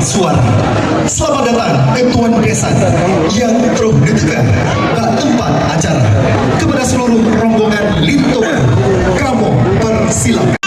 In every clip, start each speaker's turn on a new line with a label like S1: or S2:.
S1: suara. Selamat datang Ketua Desa yang terus ditekan dan tempat acara. Kepada seluruh rombongan Lintongan, kamu persilakan.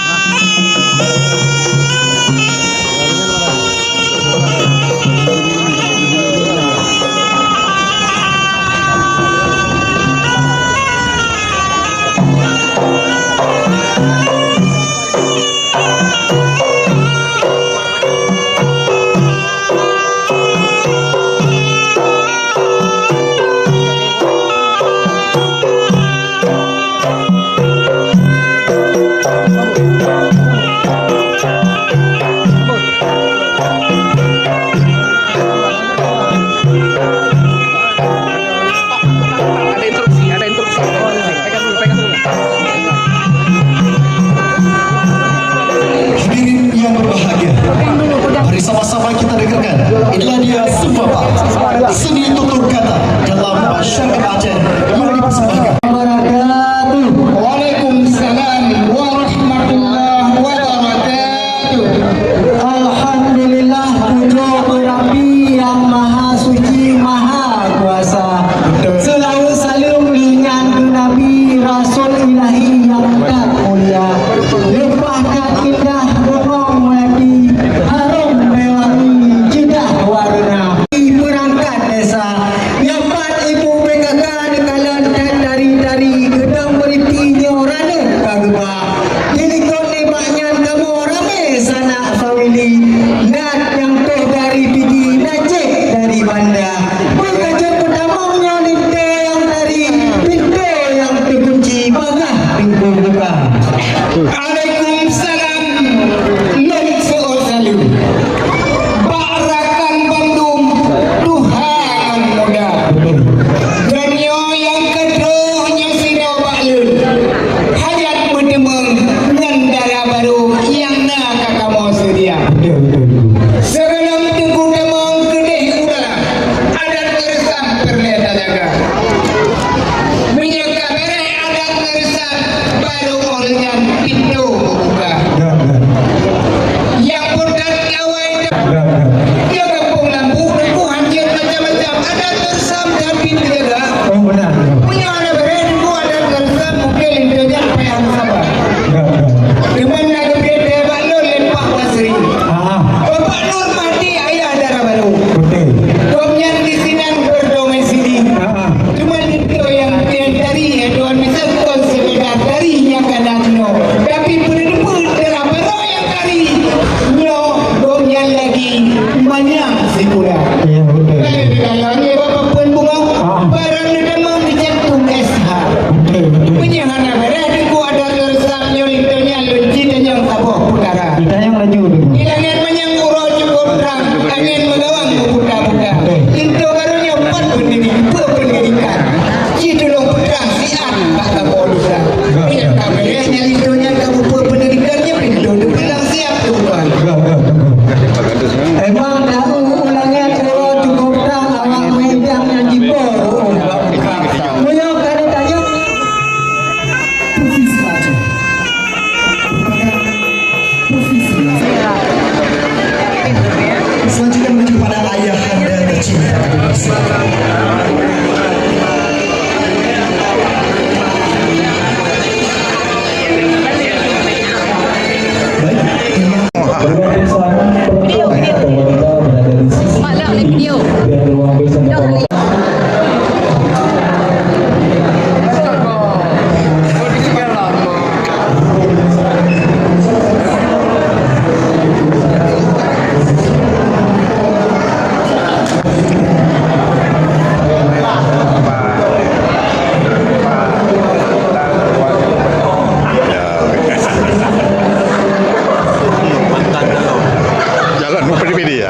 S1: Sama-sama kita dengarkan. Inilah dia Sumpah seni tutur kata dalam masyarakat Aceh yang dipersembahkan. Waalaikumsalam warahmatullahi wabarakatuh.
S2: Alhamdulillah, puja Rabbi yang Maha Suci, Maha biasa. Nyamat ibu PKK nekalan dan tari-tari gedang beritinya rana kagema. Dilikon lebaknya kamu rame sana family. Nat yang toh dari Pidi Najib dari Banda. Berkaca pertamanya ninte yang dari pintu yang terkunci bagah pintu buka. Waalaikumsalam. Lord Salim. Barakan Bandung Tuhan muda. Dunia yang kedua sino baklun. Hayat berdemeng ngendara baru yang nak kamu sedia. Sebelum tugu demeng kedih udara. Adat ngeresam perleta jaga. Minyak kabere adat ngeresam baru olehnya pintu buka. Yang bodat awal dia kampung lampu aku hancur macam-macam adat ngeresam dan pintu jaga. Oh benar. Punya anak beren ku adat ngeresam mungkin intinya payah sabar. Cuman nak gede balon lempak wasri. Bapak Nur mati ayah darah baru. Domyan di sinan berdomisili. Cuma itu yang dari Tuhan bisa konsepan dari yang kadang no. Tapi berdua darah baru yang dari no domyan lagi banyak sikulah. Kalau ni bapak pun bunga barang ni memang dicantum SH. Penyihanan berada ku ada tersam nyolitnya lunci dan yang tabuh putara. Kita yang laju dulu. Ilangan menyang urau cukup terang, angin megawang buka-buka. Itu barunya 4 pendidikan. Situ lo putrang siap tak tahu duka. Minyak kameranya itunya kamu pendidikannya pintu bilang siap tuan. Emang tahu ulangan urau cukup terang awak medangnya jipor. Muyo kali tanya.
S1: Selanjutnya menuju kepada ayah anda tercinta.
S3: Malam ni video.
S4: Jalan mau pergi dia.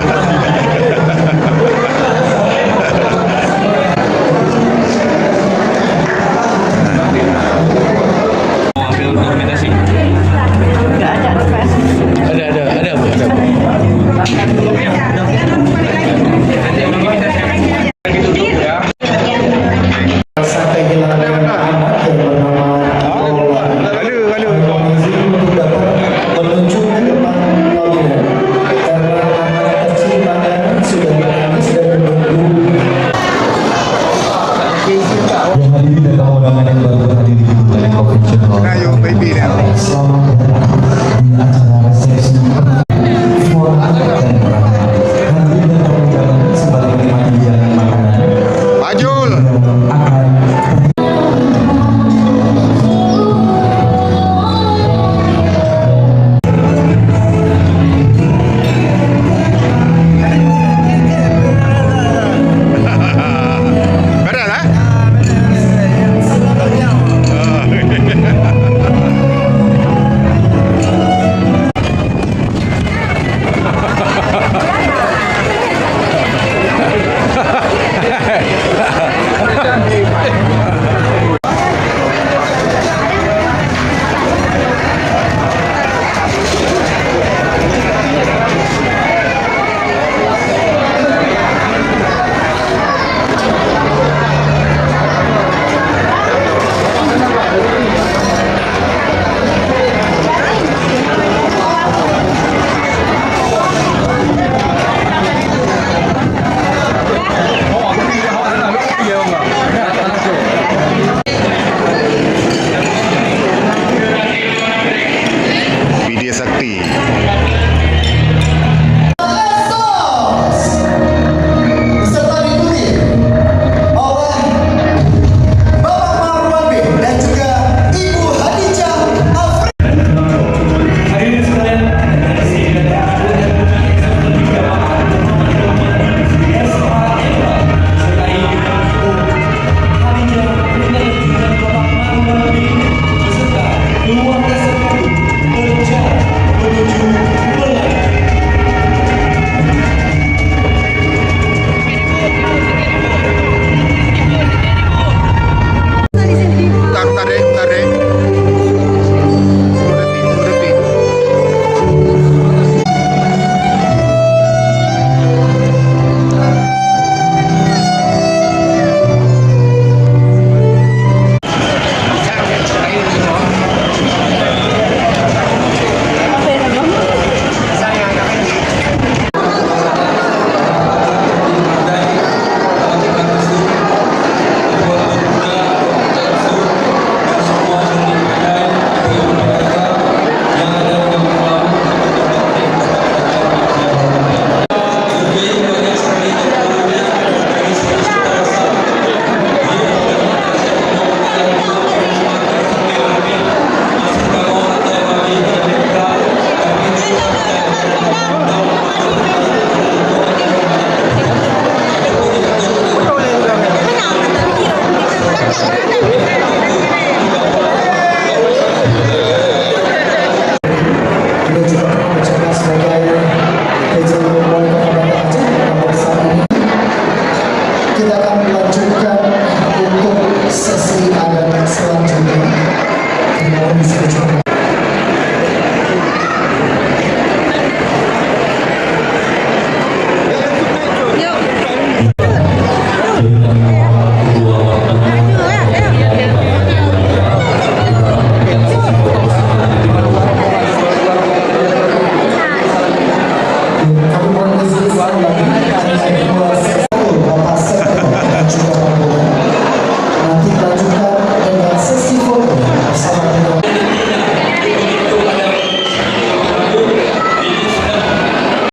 S1: kita akan melanjutkan untuk sesi adat selanjutnya. Terima kasih.